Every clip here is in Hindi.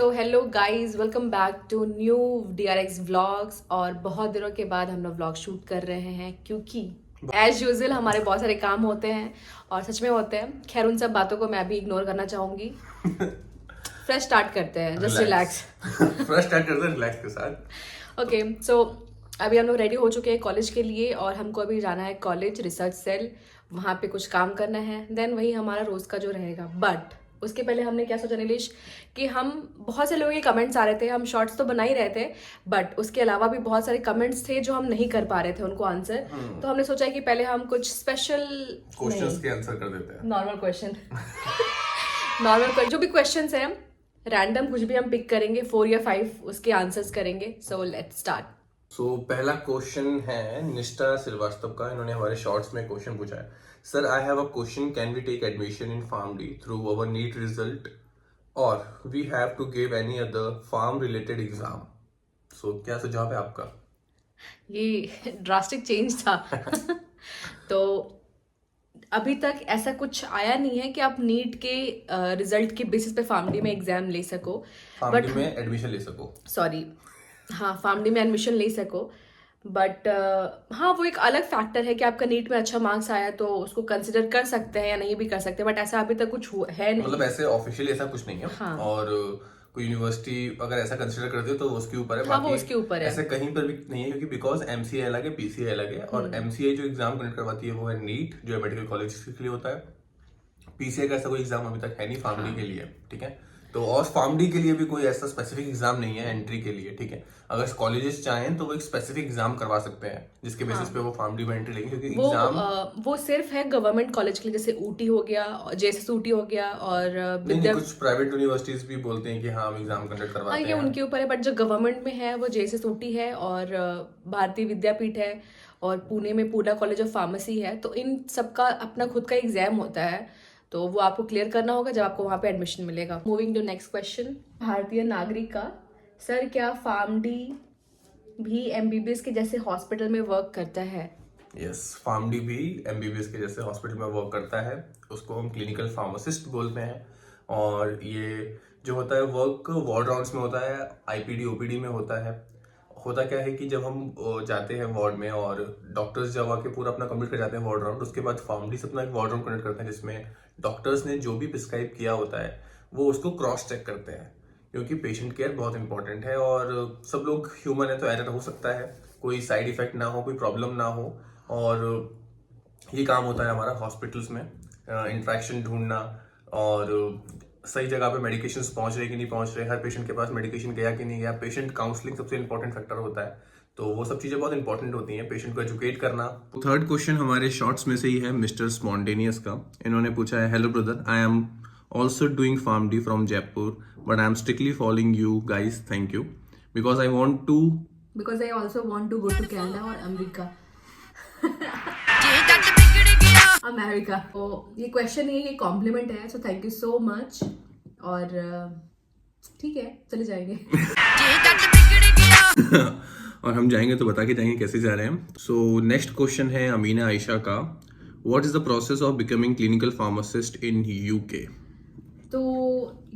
तो hello guys, welcome back to new DRX vlogs. और बहुत दिनों के बाद हम लोग व्लॉग शूट कर रहे हैं क्योंकि एज यूजुअल हमारे बहुत सारे काम होते हैं और सच में होते हैं। खैर, उन सब बातों को मैं भी इग्नोर करना चाहूंगी। फ्रेश स्टार्ट करते हैं, जस्ट रिलैक्स। फ्रेश स्टार्ट करते हैं रिलैक्स के साथ। ओके, सो अभी हम लोग रेडी हो चुके हैं कॉलेज के लिए और हमको अभी जाना है कॉलेज रिसर्च सेल। वहाँ पे कुछ काम करना है, देन वही हमारा रोज का जो रहेगा। बट उसके पहले हमने क्या सोचा नीलेश, कि हम बहुत से लोगों के कमेंट्स आ रहे थे, हम शॉर्ट्स तो बना ही रहे थे बट उसके अलावा भी बहुत सारे कमेंट्स थे जो हम नहीं कर पा रहे थे उनको आंसर। तो हमने सोचा कि पहले हम कुछ स्पेशल क्वेश्चंस के आंसर कर देते हैं। नॉर्मल क्वेश्चन नॉर्मल जो भी क्वेश्चंस हैं, रैंडम कुछ भी हम पिक करेंगे, 4 या 5 उसके आंसर्स करेंगे। So let's start. पहला क्वेश्चन है निष्ठा श्रीवास्तव का। इन्होंने हमारे शॉर्ट्स में क्वेश्चन पूछा है, sir I have a question, can we take admission in pharm D through our NEET result और we have to give any other pharm related exam? क्या सुझाव है आपका? ये ड्रास्टिक चेंज था। तो अभी तक ऐसा कुछ आया नहीं है कि आप नीट के रिजल्ट के बेसिस पे फार्मडी में एग्जाम ले सको, फार्म डी में एडमिशन ले सको। सॉरी, हाँ, फार्मडी में एडमिशन ले सको। बट हाँ, वो एक अलग फैक्टर है कि आपका नीट में अच्छा मार्क्स आया तो उसको कंसिडर कर सकते हैं या नहीं भी कर सकते। बट ऐसा अभी तक कुछ है नहीं, मतलब ऐसे ऑफिशियली ऐसा कुछ नहीं है। हाँ। और कोई यूनिवर्सिटी अगर ऐसा कंसिडर करती है तो उसके ऊपर है। हाँ, वो बाकी उसके ऊपर है। ऐसे कहीं पर भी नहीं है, क्योंकि बिकॉज एमसीए अलग है, पीसीए अलग है। और एमसीए जो एग्जाम कंडक्ट करवाती है वो है नीट, जो है मेडिकल कॉलेज के लिए होता है। पीसीए का ऐसा कोई एग्जाम अभी तक है नहीं फार्मडी के लिए, ठीक है। तो और फार्मडी के लिए भी कोई ऐसा स्पेसिफिक एग्जाम नहीं है एंट्री के लिए, ठीक है। अगर कॉलेजेस चाहें तो वो एक स्पेसिफिक एग्जाम करवा सकते हैं जिसके बेसिस पे वो फार्मडी में एंट्री लेंगे, क्योंकि एग्जाम वो सिर्फ है गवर्नमेंट कॉलेज के लिए, जैसे ऊटी हो गया, जेएसएस ऊटी हो गया और नहीं, कुछ प्राइवेट यूनिवर्सिटीज भी बोलते हैं कि हाँ हम एग्जाम कंडक्ट करवाते ये हैं। उनके ऊपर है। बट जो गवर्नमेंट में है वो जेएसएस ऊटी है और भारतीय विद्यापीठ है और पुणे में पूना कॉलेज ऑफ फार्मेसी है। तो इन सबका अपना खुद का एग्जाम होता है, तो वो आपको क्लियर करना होगा जब आपको वहाँ पे एडमिशन मिलेगा। मूविंग टू नेक्स्ट क्वेश्चन, भारतीय नागरिक का, सर क्या फार्मडी भी एमबीबीएस के जैसे हॉस्पिटल में वर्क करता है? यस, फार्मडी भी एमबीबीएस के जैसे हॉस्पिटल में वर्क करता है। उसको हम क्लिनिकल फार्मासिस्ट बोलते हैं। और ये जो होता है वर्क वार्ड राउंड्स में होता है, आईपीडी ओपीडी में होता है। होता क्या है कि जब हम जाते हैं वार्ड में और डॉक्टर्स जब आके पूरा अपना कंप्लीट कर जाते हैं वार्ड राउंड, उसके बाद फार्मडी से अपना एक वार्ड राउंड कंडक्ट करते हैं जिसमें डॉक्टर्स ने जो भी प्रिस्क्राइब किया होता है वो उसको क्रॉस चेक करते हैं, क्योंकि पेशेंट केयर बहुत इंपॉर्टेंट है। और सब लोग ह्यूमन है तो एरर हो सकता है, कोई साइड इफेक्ट ना हो, कोई प्रॉब्लम ना हो। और ये काम होता है हमारा हॉस्पिटल्स में, इंट्रैक्शन ढूंढना और सही जगह पे मेडिकेशंस पहुंच रहे कि नहीं पहुंच रहे, हर पेशेंट के पास मेडिकेशन गया कि नहीं गया, पेशेंट काउंसलिंग सबसे इंपॉर्टेंट फैक्टर होता है। तो वो सब चीजें बहुत इंपॉर्टेंट होती हैं, पेशेंट को एजुकेट करना। थर्ड क्वेश्चन हमारे शॉर्ट्स में से ही है मिस्टर स्पॉन्टेनियस का। इन्होंने पूछा है, hello brother, I am also doing PharmD from Jaipur but I am strictly following you guys, thank you, because I also want to go to Canada और अमेरिका। अमेरिका। तो ये क्वेश्चन नहीं है, ये कॉम्प्लीमेंट है। So thank you so much. और ठीक है, चले जाएंगे। और हम जाएंगे तो बता के जाएंगे कैसे जा रहे हैं। सो नेक्स्ट क्वेश्चन है अमीना आयशा का, what is the process of becoming clinical pharmacist in UK? तो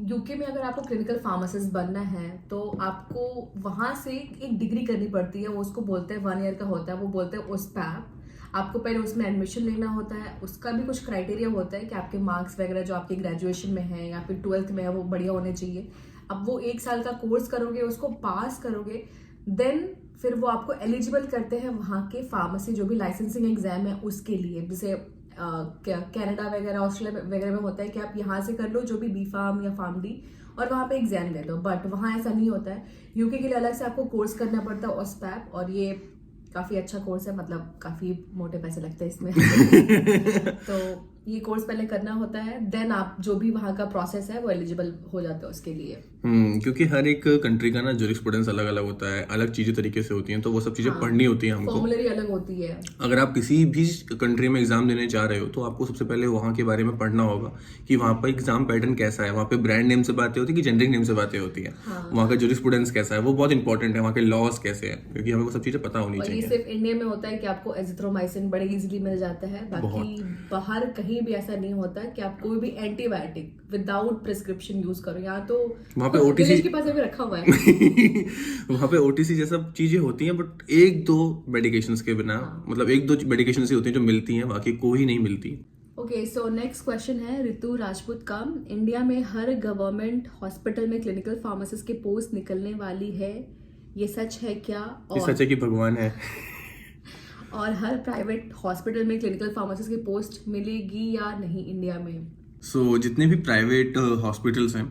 यूके में अगर आपको क्लिनिकल फार्मासिस्ट बनना है तो आपको वहाँ से एक डिग्री करनी पड़ती है, वो उसको बोलते हैं 1 ईयर का होता है, वो बोलते हैं OSPAP। आपको पहले उसमें एडमिशन लेना होता है, उसका भी कुछ क्राइटेरिया होता है कि आपके मार्क्स वगैरह जो आपके ग्रेजुएशन में है या फिर 12th में है वो बढ़िया होने चाहिए। अब वो 1 साल का कोर्स करोगे, उसको पास करोगे, देन फिर वो आपको एलिजिबल करते हैं वहाँ के फार्मेसी जो भी लाइसेंसिंग एग्जाम है उसके लिए। जैसे कनाडा वगैरह, ऑस्ट्रेलिया वगैरह में होता है कि आप यहाँ से कर लो जो भी बी फार्म या फार्मडी और वहाँ पे एग्जाम दे दो। बट वहाँ ऐसा नहीं होता है, यूके के लिए अलग से आपको कोर्स करना पड़ता है OSPAP। और ये काफ़ी अच्छा कोर्स है, मतलब काफ़ी मोटे पैसे लगते हैं इसमें। तो ये कोर्स पहले करना होता है, देन आप जो भी वहाँ का प्रोसेस है वो एलिजिबल हो जाते हैं उसके लिए। क्योंकि हर एक कंट्री का ना जूरिस्प्रूडेंस अलग अलग होता है, अलग चीजें तरीके से होती हैं, तो वो सब चीजें पढ़नी होती हैं हमको। फॉर्मुलरी अलग होती है। अगर आप किसी भी कंट्री में एग्जाम देने जा रहे हो तो आपको सबसे पहले वहाँ के बारे में पढ़ना होगा कि वहाँ पर एग्जाम पैटर्न कैसा है, वहाँ पे ब्रांड नेम से बातें होती है कि जेनरिक नेम से बातें होती है, वहाँ का जूरिस्प्रूडेंस कैसा है, वो बहुत इंपॉर्टेंट है, वहाँ के लॉज कैसे है, क्योंकि हमें वो सब चीजें पता होनी चाहिए। सिर्फ इंडिया में होता है कि आपको एजिथ्रोमाइसिन बड़े इजीली मिल जाता है, बाकी बाहर कहीं कहीं भी ऐसा नहीं होता कि आप कोई भी एंटीबायोटिक विदाउट प्रिस्क्रिप्शन यूज करो। यहाँ तो वहाँ पे OTC विलेज के पास अभी रखा हुआ है। वहाँ पे OTC जैसा चीजें होती हैं, बट एक दो मेडिकेशंस के बिना, मतलब एक दो मेडिकेशंस ही होती हैं जो मिलती हैं, बाकी कोई नहीं मिलती। ओके, सो नेक्स्ट क्वेश्चन है ऋतु राजपूत का। इंडिया में हर गवर्नमेंट हॉस्पिटल में क्लिनिकल फार्मासिस्ट की पोस्ट निकलने वाली है, ये सच है क्या? ये सच है कि भगवान है? और हर प्राइवेट हॉस्पिटल में क्लिनिकल फार्मासिस्ट की पोस्ट मिलेगी या नहीं इंडिया में? सो जितने भी प्राइवेट हॉस्पिटल्स हैं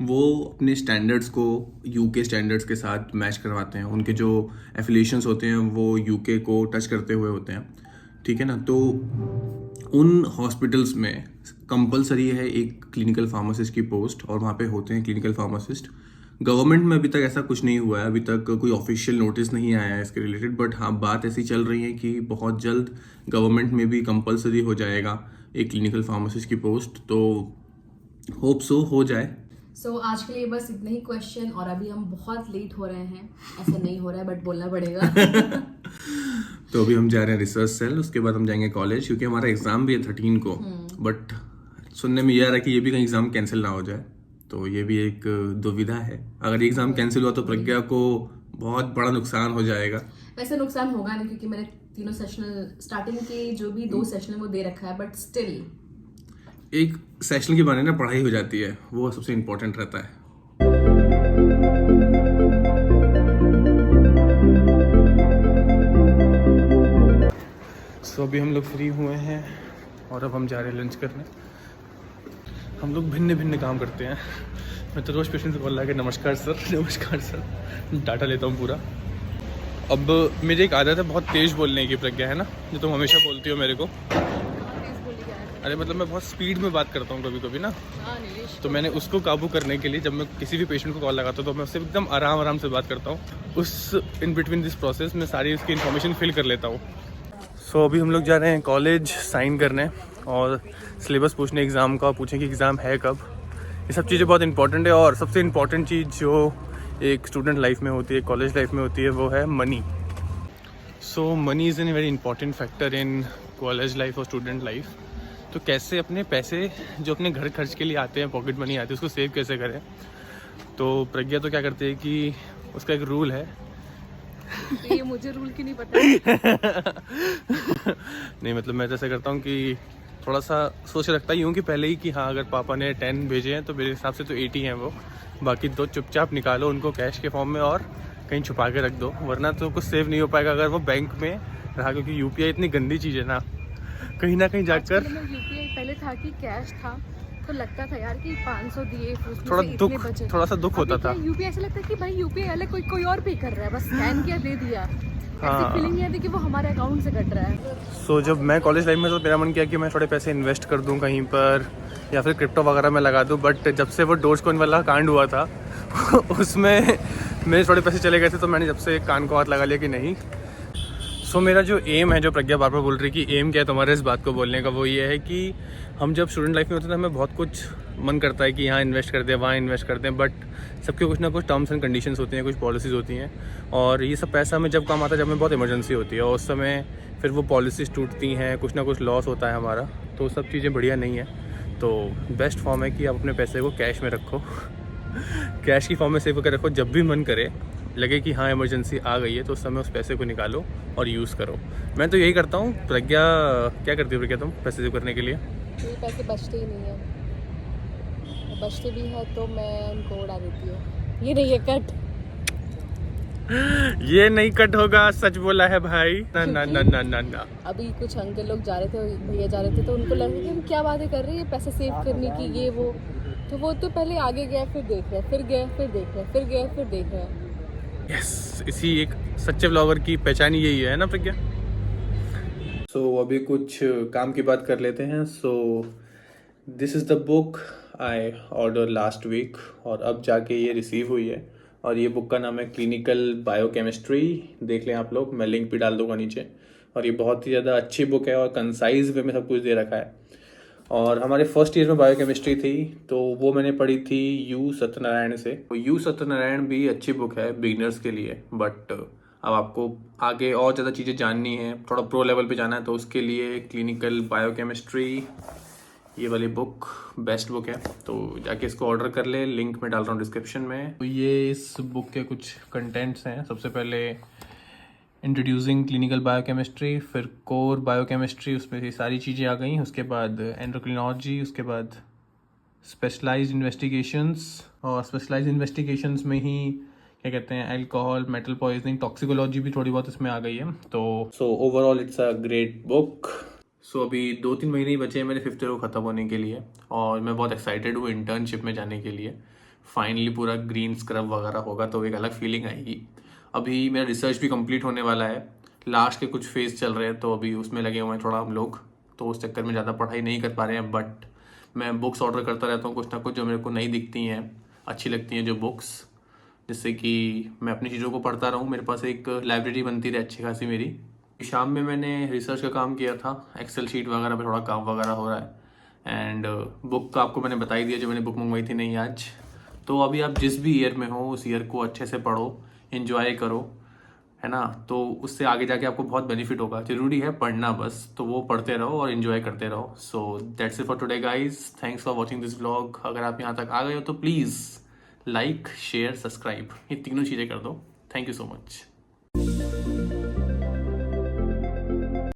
वो अपने स्टैंडर्ड्स को यूके स्टैंडर्ड्स के साथ मैच करवाते हैं। उनके जो एफिलिएशंस होते हैं वो यूके को टच करते हुए होते हैं, ठीक है ना। तो उन हॉस्पिटल्स में कंपलसरी है एक क्लिनिकल फार्मासिस्ट की पोस्ट, और वहाँ पे होते हैं क्लिनिकल फार्मासिस्ट। गवर्नमेंट में अभी तक ऐसा कुछ नहीं हुआ है, अभी तक कोई ऑफिशियल नोटिस नहीं आया है इसके रिलेटेड, बट हाँ बात ऐसी चल रही है कि बहुत जल्द गवर्नमेंट में भी कंपलसरी हो जाएगा एक क्लिनिकल फार्मासिस्ट की पोस्ट, तो होप सो हो जाए। सो आज के लिए बस इतने ही क्वेश्चन, और अभी हम बहुत लेट हो रहे हैं। ऐसा नहीं हो रहा है बट बोलना पड़ेगा। तो अभी हम जा रहे हैं रिसर्च सेल, उसके बाद हम जाएंगे कॉलेज, क्योंकि हमारा एग्जाम भी है 13 को। बट सुनने में ये आ रहा है कि ये भी कहीं एग्जाम कैंसिल ना हो जाए, तो ये भी एक दुविधा है। अगर एग्जाम कैंसिल हुआ तो प्रज्ञा को बहुत बड़ा नुकसान हो जाएगा। वैसे नुकसान होगा नहीं, क्योंकि मैंने तीनों सेशनल स्टार्टिंग के जो भी 2 सेशन है वो दे रखा है, बट स्टिल एक सेशन के बारे में पढ़ाई हो जाती है, वो सबसे इम्पोर्टेंट रहता है। तो अभी हम लोग फ्री हुए हैं और अब हम जा रहे हैं लंच करने। हम लोग भिन्न भिन्न काम करते हैं। मैं तो रोज़ पेशेंट से बोल रहा है कि नमस्कार सर डाटा लेता हूँ पूरा। अब मेरी एक आदत है बहुत तेज़ बोलने की, प्रज्ञा है ना, जो तुम हमेशा बोलती हो मेरे को। अरे मतलब मैं बहुत स्पीड में बात करता हूँ कभी कभी ना, तो मैंने उसको काबू करने के लिए जब मैं किसी भी पेशेंट को कॉल लगाता हूँ तो मैं उससे एकदम आराम से बात करता हूँ। उस इन बिटवीन दिस प्रोसेस में सारी उसकी इन्फॉर्मेशन फिल कर लेता हूँ। सो अभी हम लोग जा रहे हैं कॉलेज साइन करने और सिलेबस पूछने एग्ज़ाम का, पूछें कि एग्ज़ाम है कब। ये सब चीज़ें बहुत इंपॉर्टेंट है, और सबसे इम्पॉर्टेंट चीज़ जो एक स्टूडेंट लाइफ में होती है, कॉलेज लाइफ में होती है, वो है money. So money is an very important factor in college life और स्टूडेंट लाइफ। तो कैसे अपने पैसे जो अपने घर खर्च के लिए आते हैं, पॉकेट मनी आती है, उसको सेव कैसे करें। तो प्रज्ञा तो क्या करती है कि उसका एक रूल है। ये मुझे रूल की नहीं पता। नहीं मतलब मैं तो ऐसा करता हूँ कि थोड़ा सा सोच रखता ही हूँ कि पहले ही कि हाँ अगर पापा ने 10 भेजे हैं तो मेरे हिसाब से तो 80 हैं वो, बाकी 2 चुपचाप निकालो उनको कैश के फॉर्म में और कहीं छुपा के रख दो, वरना तो कुछ सेव नहीं हो पाएगा अगर वो बैंक में रहा। क्योंकि यूपीआई इतनी गंदी चीज़ है ना, कहीं ना कहीं जाकर यूपीआई पहले था कि कैश था, तो लगता था यार कि 500 दिए, थोड़ा सा दुख होता था। यूपीआई ऐसा लगता है कि भाई यूपीआई अलग कोई और पे कर रहा है, बस स्कैन किया दे दिया। हाँ, फीलिंग नहीं आती कि वो हमारे अकाउंट से कट रहा है। सो जब मैं कॉलेज लाइफ में तो मेरा मन किया कि मैं थोड़े पैसे इन्वेस्ट कर दूं कहीं पर, या फिर क्रिप्टो वगैरह में लगा दूं, बट जब से वो डोजकॉइन वाला कांड हुआ था उसमें मेरे थोड़े पैसे चले गए थे, तो मैंने जब से कान को हाथ लगा लिया कि नहीं। सो मेरा जो एम है, जो प्रज्ञा बार बार बोल रही कि एम क्या है तुम्हारे इस बात को बोलने का, वो ये है कि हम जब स्टूडेंट लाइफ में होते हैं तो हमें बहुत कुछ मन करता है कि यहाँ इन्वेस्ट कर दें, वहाँ इन्वेस्ट कर दें, बट सबके कुछ ना कुछ टर्म्स एंड कंडीशंस होती हैं, कुछ पॉलिसीज़ होती हैं, और ये सब पैसा हमें जब काम आता है जब हमें बहुत इमरजेंसी होती है, और उस समय फिर वो पॉलिसीज़ टूटती हैं, कुछ ना कुछ लॉस होता है हमारा, तो सब चीज़ें बढ़िया नहीं है। तो बेस्ट फॉर्म है कि आप अपने पैसे को कैश में रखो, कैश की फॉर्म में सेव करके रखो। जब भी मन करे, लगे कि हाँ इमरजेंसी आ गई है, तो उस समय उस पैसे को निकालो और यूज़ करो। मैं तो यही करता हूँ। प्रज्ञा क्या करती हो प्रज्ञा तुम पैसे सेव करने के लिए? मेरे पैसे बचते ही नहीं है, बचते भी है तो मैं उनको उड़ा देती हूँ। ये नहीं है कट, ये नहीं कट होगा, सच बोला है भाई। ना ना ना ना ना ना। अभी कुछ अंकल लोग जा रहे थे, भैया जा रहे थे, तो उनको लगा कि हम क्या बातें कर रहे हैं, पैसे सेव करने की, ये वो, तो वो तो पहले आगे गया, फिर देख रहे, फिर गया, फिर देख रहे, फिर गया, फिर देख रहे। यस, इसी एक सच्चे ब्लॉगर की पहचान यही है ना प्रज्ञा। सो अभी कुछ काम की बात कर लेते हैं। So this is the book I order last week, और अब जाके ये रिसीव हुई है, और ये बुक का नाम है क्लिनिकल बायोकेमिस्ट्री। देख लें आप लोग, मैं लिंक भी डाल दूंगा नीचे। और ये बहुत ही ज़्यादा अच्छी बुक है और कंसाइज वे में सब कुछ दे रखा है। और हमारे फर्स्ट ईयर में बायोकेमिस्ट्री थी, तो वो मैंने पढ़ी थी यू सत्यनारायण से। यू सत्यनारायण भी अच्छी बुक है बिगिनर्स के लिए, बट अब आपको आगे और ज़्यादा चीज़ें जाननी है, थोड़ा प्रो लेवल पे जाना है, तो उसके लिए क्लिनिकल बायोकेमिस्ट्री ये वाली बुक बेस्ट बुक है, तो जाके इसको ऑर्डर कर ले, लिंक मैं डाल रहा हूँ डिस्क्रिप्शन में। तो ये इस बुक के कुछ कंटेंट्स हैं। सबसे पहले इंट्रोड्यूसिंग क्लिनिकल बायोकेमिस्ट्री, फिर कोर बायोकेमिस्ट्री, उसमें ये सारी चीज़ें आ गई। उसके बाद एंडोक्रिनोलॉजी, उसके बाद स्पेशलाइज्ड इन्वेस्टिगेशंस, और स्पेशलाइज्ड इन्वेस्टिगेशंस में ही क्या कहते हैं, अल्कोहल, मेटल पॉइजनिंग, टॉक्सिकोलॉजी भी थोड़ी बहुत इसमें आ गई है। तो overall it's a great book. अभी 2-3 महीने ही बचे हैं मेरे 5th ईयर को ख़त्म होने के लिए, और मैं बहुत एक्साइटेड हूँ इंटर्नशिप में जाने के लिए। फाइनली पूरा ग्रीन स्क्रब वगैरह होगा तो एक अलग फीलिंग आएगी। अभी मेरा रिसर्च भी कंप्लीट होने वाला है, लास्ट के कुछ फेज चल रहे हैं, तो अभी उसमें लगे हुए हैं थोड़ा हम लोग, तो उस चक्कर में ज़्यादा पढ़ाई नहीं कर पा रहे हैं। बट मैं बुक्स ऑर्डर करता रहता हूँ कुछ ना कुछ, जो मेरे को नहीं दिखती हैं, अच्छी लगती हैं जो बुक्स, जिससे कि मैं अपनी चीज़ों को पढ़ता रहूँ, मेरे पास एक लाइब्रेरी बनती रहे अच्छी खासी मेरी। शाम में मैंने रिसर्च का काम किया था, एक्सेल शीट वगैरह पे थोड़ा काम वगैरह हो रहा है। एंड बुक का आपको मैंने बता ही दिया जो मैंने बुक मंगवाई थी नहीं आज। तो अभी आप जिस भी ईयर में हो उस ईयर को अच्छे से पढ़ो, इन्जॉय करो, है ना, तो उससे आगे जाके आपको बहुत बेनिफिट होगा। जरूरी है पढ़ना बस, तो वो पढ़ते रहो और इन्जॉय करते रहो। So that's it for today guys, thanks for watching this vlog. अगर आप यहाँ तक आ गए हो तो प्लीज़ लाइक, शेयर, सब्सक्राइब, ये तीनों चीज़ें कर दो। Thank you so much.